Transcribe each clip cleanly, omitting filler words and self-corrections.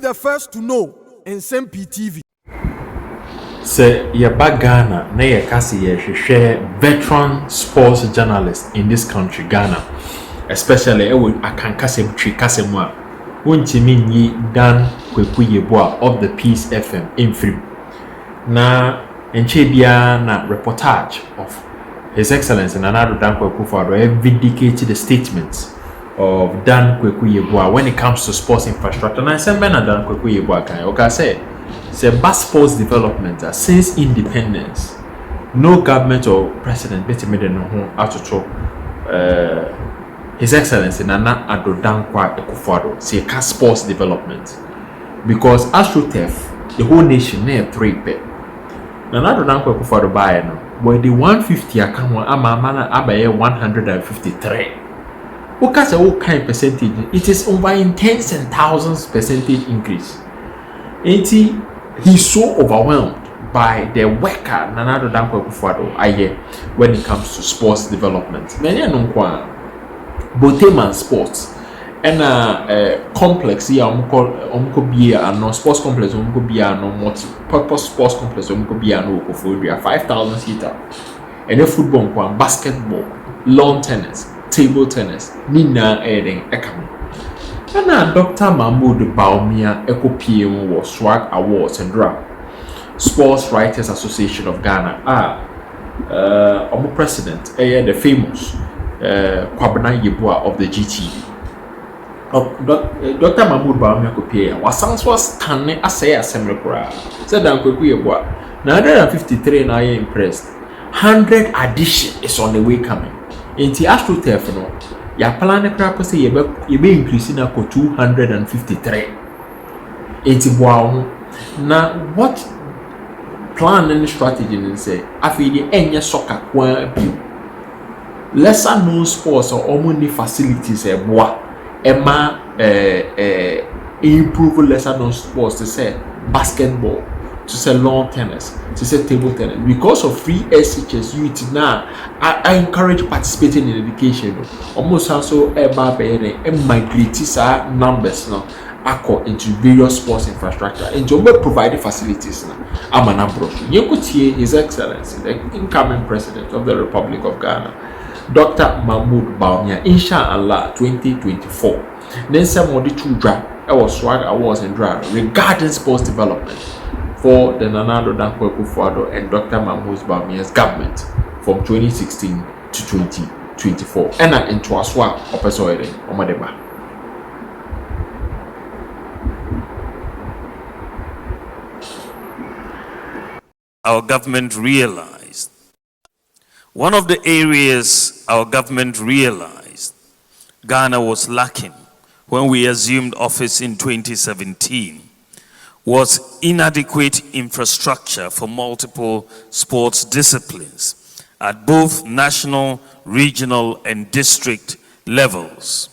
the first to know Nsem-Pii TV. Say yɛba Ghana na yɛka sɛ yɛhwehwɛ veteran sports journalist in this country, Ghana, especially akankasɛm twi kasɛm a wontimi nyi Dan Kwaku Yeboah of the Peace FM mfiri na enche bia na reportage of His Excellency Nana Dan Kwaku have vindicated the statements of Dan Kwaku Yeboah when it comes to sports infrastructure. Na Nsem na Dan Kwaku Yeboah kan oka say bas sports development since independence no government or president better made no ho atoto His Excellency Nana Dan Kwaku Yeboah say ka sports development because astroTurf the whole nation near 3 pe Nana Dan Kwaku Yeboah buy no boy the 150 account ama abaye 153 wokaasɛ what kind percentage it is over in tens and thousands percentage increase. He's so overwhelmed by the worker Nana Dan Kwaku Yeboah when it comes to sports development. Many no kwa Boteman Sports and complex here omko bia and sports complex omko bia no multi-purpose sports complex omko bia no okofo 5,000 seater and a football kwa basketball, lawn tennis, table tennis nina eden ekam. And Dr. Agyemang Bawumia EcoPM was Swag Awards and Drama Sports Writers Association of Ghana. Our president, the famous Agyemang Yeboah of the GTV. Dr. Agyemang Bawumia EcoPM was standing as a assembly cry. Said Dan Kwaku Yeboah. 953 and I impressed. 100 addition is on the way coming. In the astroTurf no. Ya plan the crap say you be increasing na 253. Enti wow. Na what plan and strategy and say afi the enya soccer kwa bi. Lesser known sports or only facilities e boa improve lesser known sports to say basketball, to say lawn tennis, to say table tennis. Because of free SHS youth now, I encourage participating in education. Almost also migrate numbers now into various sports infrastructure and to provide facilities now. I'm an approach. You could hear His Excellency, the incoming President of the Republic of Ghana, Dr. Agyemang Bawumia, inshallah 2024. Then some of the children was Swag Awards and Drama regarding sports development for the Nana Dan Kwaku Yeboah and Dr. Agyemang Bawumia's government from 2016 to 2024. And into Aswa Opesoide Omadeba. Our government realized one of the areas our government realized Ghana was lacking when we assumed office in 2017 was inadequate infrastructure for multiple sports disciplines at both national, regional, and district levels.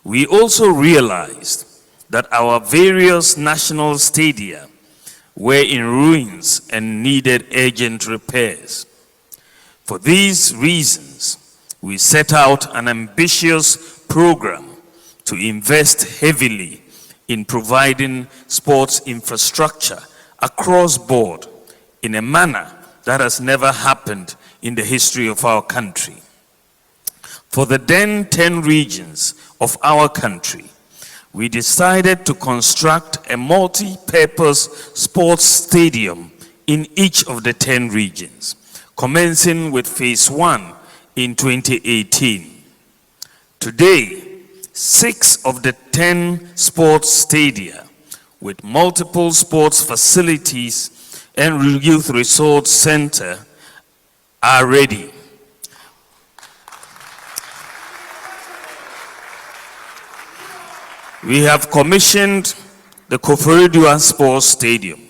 We also realized that our various national stadia were in ruins and needed urgent repairs. For these reasons, we set out an ambitious program to invest heavily in providing sports infrastructure across board in a manner that has never happened in the history of our country. For the then 10 regions of our country, we decided to construct a multi-purpose sports stadium in each of the 10 regions, commencing with phase 1 in 2018. Today, 6 of the 10 sports stadia with multiple sports facilities and youth resource center are ready. We have commissioned the Koforidua Sports Stadium,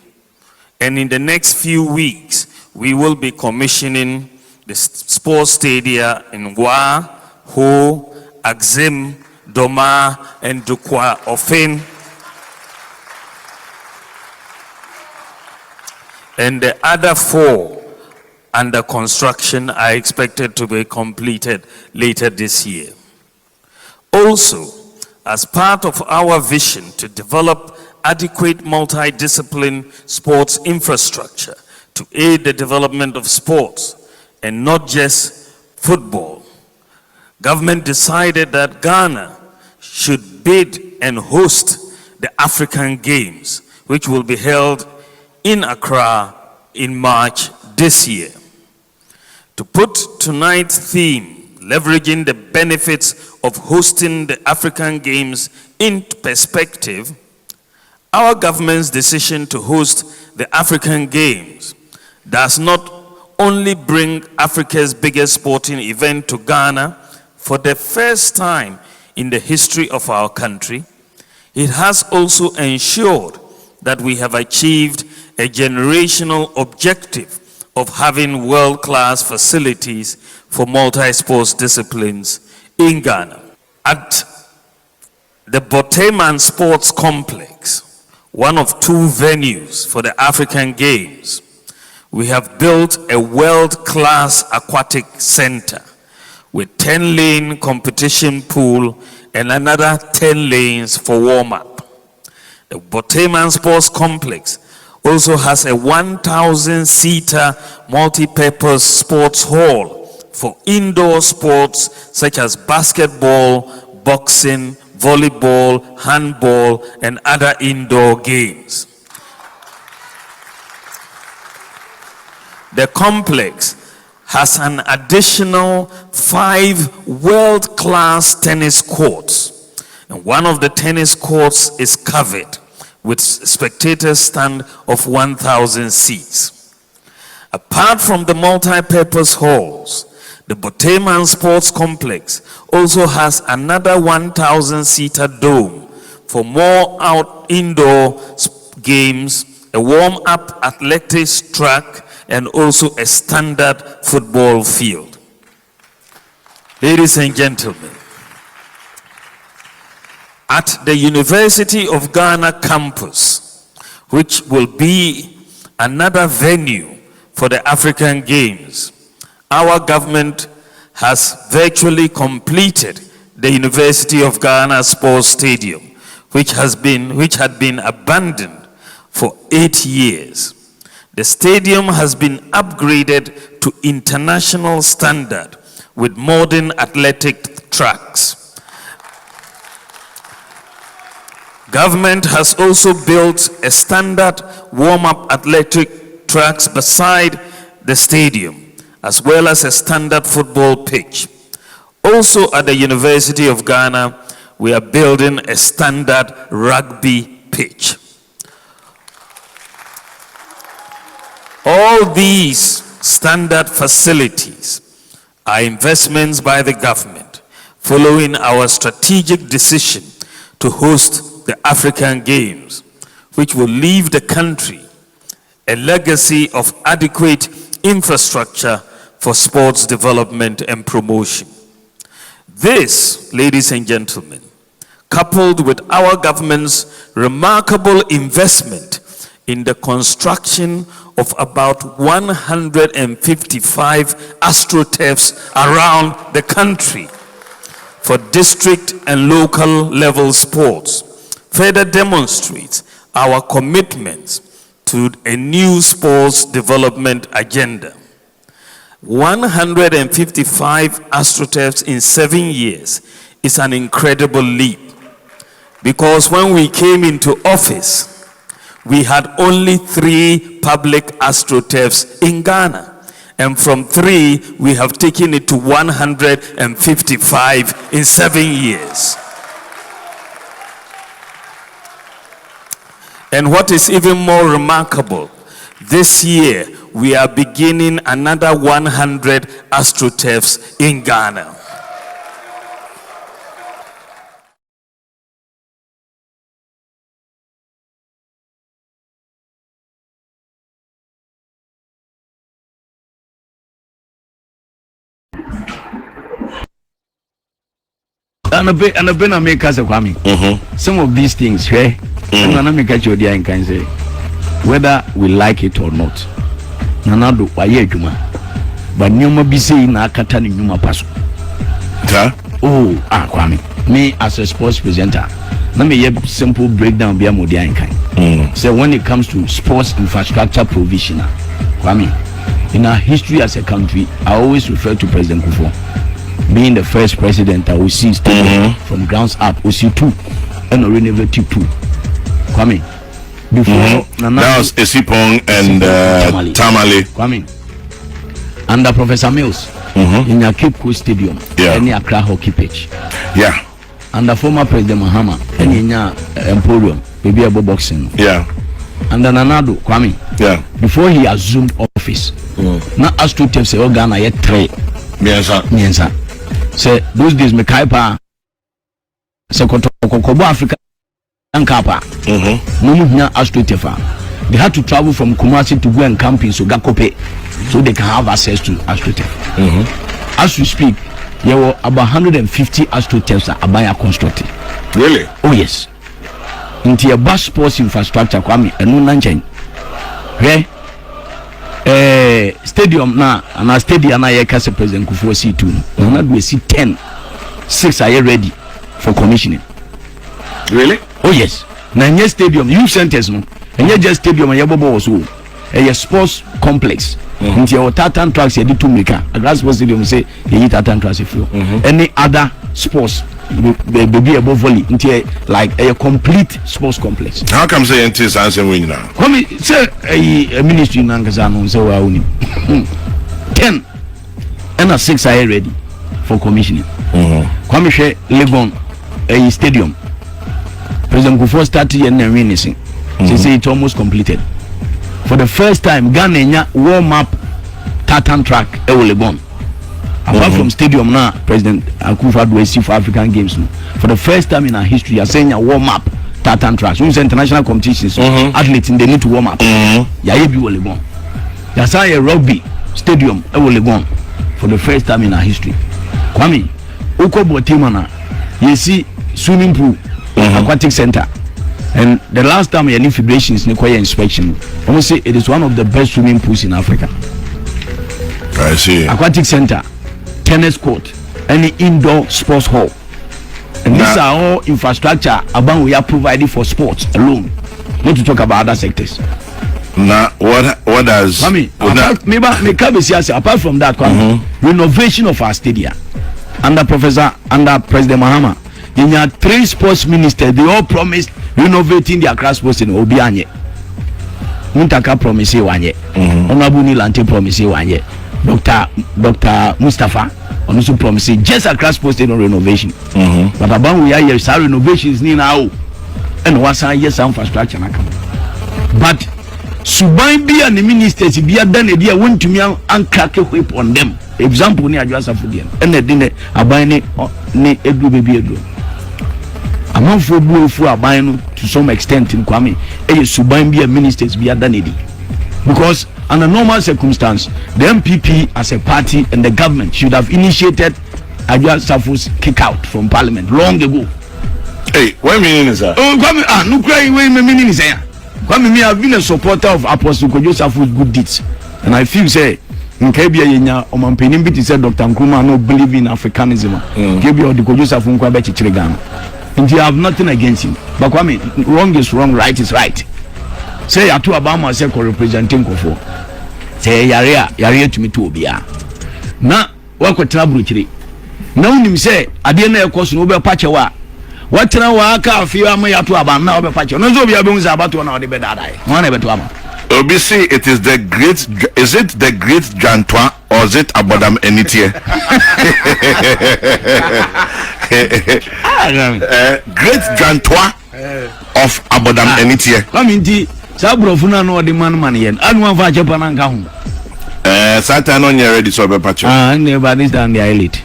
and in the next few weeks, we will be commissioning the sports stadia in Wa, Ho, Axim, Doma, and Dukwa Ofen, and the other 4 under construction are expected to be completed later this year. Also, as part of our vision to develop adequate multidiscipline sports infrastructure to aid the development of sports and not just football, government decided that Ghana should bid and host the African Games, which will be held in Accra in March this year. To put tonight's theme, leveraging the benefits of hosting the African Games in perspective, our government's decision to host the African Games does not only bring Africa's biggest sporting event to Ghana for the first time in the history of our country, it has also ensured that we have achieved a generational objective of having world-class facilities for multi-sports disciplines in Ghana. At the Boteman Sports Complex, one of two venues for the African Games, we have built a world-class aquatic center with 10-lane competition pool and another 10 lanes for warm-up. The Boteman Sports Complex also has a 1,000-seater multi-purpose sports hall for indoor sports such as basketball, boxing, volleyball, handball, and other indoor games. The complex has an additional 5 world-class tennis courts, and one of the tennis courts is covered with spectator stand of 1,000 seats. Apart from the multi-purpose halls, the Boteman Sports Complex also has another 1,000-seater dome for more indoor games, a warm-up athletics track, and also a standard football field. Ladies and gentlemen, at the University of Ghana campus, which will be another venue for the African Games, our government has virtually completed the University of Ghana Sports Stadium, which had been abandoned for 8 years. The stadium has been upgraded to international standard with modern athletic tracks. Government has also built a standard warm-up athletic tracks beside the stadium, as well as a standard football pitch. Also at the University of Ghana, we are building a standard rugby pitch. All these standard facilities are investments by the government following our strategic decision to host the African Games, which will leave the country a legacy of adequate infrastructure for sports development and promotion. This, ladies and gentlemen, coupled with our government's remarkable investment in the construction of about 155 astroTurfs around the country for district and local level sports, further demonstrates our commitment to a new sports development agenda. 155 astroTurfs in 7 years is an incredible leap, because when we came into office, we had only 3 public astroTurfs in Ghana. And from 3, we have taken it to 155 in 7 years. And what is even more remarkable, this year, we are beginning another 100 astroTurfs in Ghana. And a bit na make us a kwami. Some of these things, hey, and make at your dear and can say whether we like it or not. Nanado waye juma. But nyuma bisi na katani nyuma paso. Oh, kwami. Me as a sports presenter, let me give simple breakdown be amodi ankan. So when it comes to sports infrastructure provision, Kwame, in our history as a country, I always refer to President Kufuor being the first president that we see from grounds up. We see 2 and renovated 2. Kwame, before that was Esipong and Tamale. Kwame, under Professor Mills in your Cape Coast Stadium, any Accra hockey pitch. Yeah. Under former President Mahama, any in your Emporium, maybe about boxing. Yeah. Under Nanado, Kwame. Yeah. Before he assumed office, now astroTurf say Ghana yet 3. Miensa. Say those days me kaipa. Say kobo Africa ankapa. No munya astroTurf. They had to travel from Kumasi to go and camp in Sogakope, so they can have access to astroTurf. As we speak, there were about 150 astroTurfs that Abaya constructed. Really? Oh yes. Into a bus sports infrastructure, Kwame, and no nanchen. Stadium na and a stadium na yekase President Kufuor C2. Na do see 10. 6 are ready for commissioning. Really? Oh yes. Na nye stadium, youth centers no. And ye just stadium and yebobo also. A sports complex. Into your tartan tracks, you do 2 meter. A grass sports stadium say you eat tartan tracks if you. Any other sports be above volley into like a complete sports complex. How come say entities answer win now? Come say a ministry nankasano so wa uni 10 and a 6 are ready for commissioning. Come share Legon a stadium. President Kufuor started and releasing. They say it's almost completed. For the first time, Ghana warm up tartan track e Legon. Apart from stadium now, President Akufo-Addo see for African Games. For the first time in our history, you are saying a warm up tartan tracks. When it's international competitions, athletes they need to warm up. Yayebi Legon. You are saying a rugby stadium e Legon for the first time in our history. Kwame, Oko Botimana, you see swimming pool, aquatic center. And the last time you need fibrations in the inspection, I must say it is one of the best swimming pools in Africa. I see. Aquatic center, tennis court, any indoor sports hall. And these are all infrastructure about we are providing for sports alone. Not to talk about other sectors. Now, what does apart from that, renovation of our stadium under President Mahama, in your 3 sports ministers, they all promised renovating their Accra sports in Obianye. Muntaka promise one year. Honorable Nilante promise 1 year. Dr. Mustafa also promising just a class posted on renovation. But about we are here, renovations need now, and what's our yes infrastructure. But Subai be and the ministers be done a dear went to me and crack a whip on them. Example near Jasa Fudian, and the dinner abine ne edu baby edu. Among for blue for abine to some extent in Kwame, a Subai be a ministers be done a because under normal circumstance, the MPP as a party and the government should have initiated Adwa Safo's kick out from parliament long ago. Hey, what meaning is that? Oh, Kwame, no crying way meaning is here. Kwame, me have been a supporter of Apostle Kojo Safo's good deeds, and I feel say in Kebia Yenya or Mampenim Biti said Dr. Nkrumah no believe in Africanism. Kebia or the Kojo Safu Nkwabechi Chiregano. And you have nothing against him. But Kwame, wrong is wrong, right is right. Say Atu Obama say ko representing Kufuor. Say yare to me to obia. Na wa kwetena buruchiri. Na unim say ade na ekoso no be pache wa. Watena wa aka afia am Atu Obama na obe pache. No so obia be unza abato na ode be dadai. Won na be to ama. Obi say it is the great, is it the great Jantois or is it Abodam Enitie? Great Jantois of Abodam Enitie. Come inti Sabrofuna no the man yen. Anu anfa chepa na nka ho. Satan on you ready so be patch. Never this than the elite.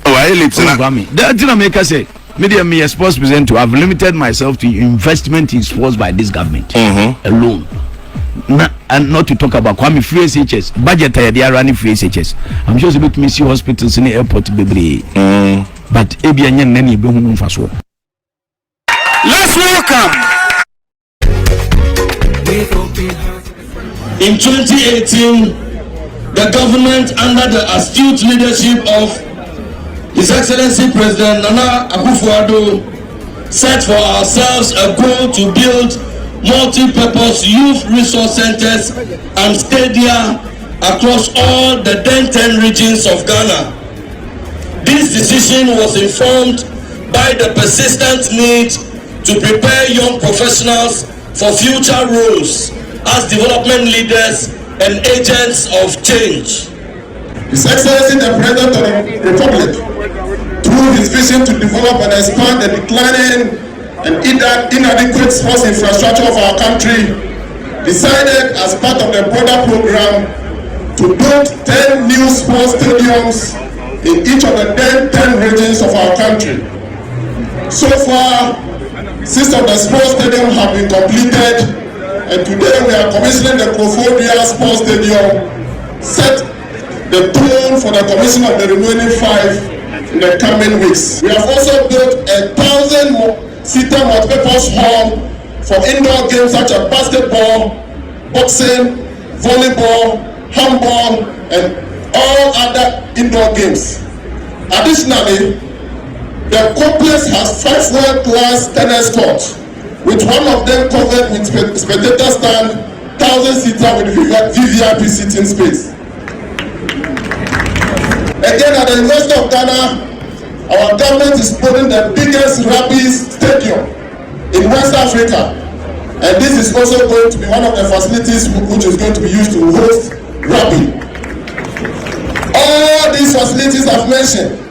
Oh, elite na. That thing make us say media me a sports present to have limited myself to investment in sports by this government alone. And not to talk about Kwame free SHS budget they are running free SHS. I'm sure about me see hospitals in the airport baby. But ebia nyen nani be hu mfaso. Let's welcome. In 2018, the government under the astute leadership of His Excellency President Nana Akufo-Addo set for ourselves a goal to build multi-purpose youth resource centers and stadia across all the 10 regions of Ghana. This decision was informed by the persistent need to prepare young professionals for future roles as development leaders and agents of change. His Excellency the President of the Republic, through his vision to develop and expand the declining and inadequate sports infrastructure of our country, decided as part of the broader program to build 10 new sports stadiums in each of the 10 regions of our country. So far, 6 of the sports stadiums have been completed, and today we are commissioning the Kofodia Sports Stadium, set the tone for the commission of the remaining 5 in the coming weeks. We have also built a 1,000-seater multipurpose hall for indoor games such as basketball, boxing, volleyball, handball, and all other indoor games. Additionally, the complex has 5 world-class tennis courts, with one of them covered with spectator stand, 1,000-seater with VVIP sitting space. Again, at the University of Ghana, our government is building the biggest rugby stadium in West Africa, and this is also going to be one of the facilities which is going to be used to host rugby. All these facilities I've mentioned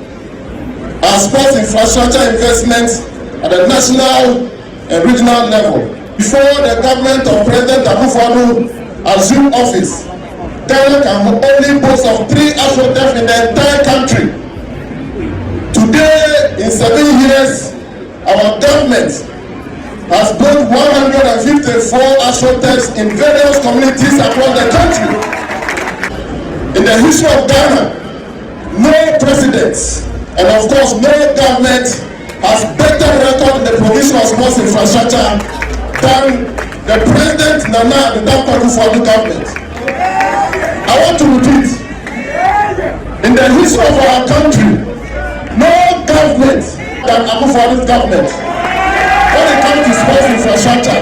are sports infrastructure investments at the national and regional level. Before the government of President Akufo-Addo assumed office, Ghana can only boast of 3 astroTurf in the entire country. Today, in 7 years, our government has built 154 astroTurfs in various communities across the country. In the history of Ghana, no president and of course no government has better record in the provision of sports infrastructure than the President Nana and Dan Kwaku Yeboah government. I want to repeat, in the history of our country, no government than Akufo-Addo's government when it comes to sports infrastructure.